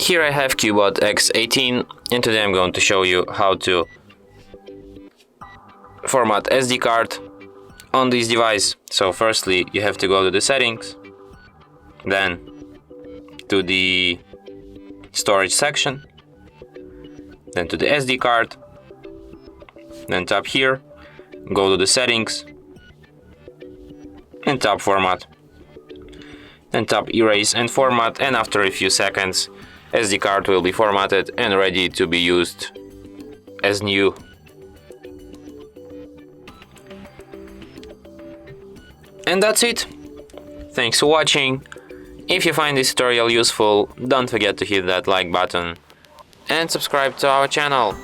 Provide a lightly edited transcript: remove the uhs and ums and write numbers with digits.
Here I have CUBOT X18, and today I'm going to show you how to format SD card on this device. So firstly you have to go to the settings, then to the storage section, then to the SD card, then tap here, go to the settings and tap format, then tap erase and format, and after a few seconds SD card will be formatted and ready to be used as new. And that's it. Thanks for watching. If you find this tutorial useful, don't forget to hit that like button and subscribe to our channel.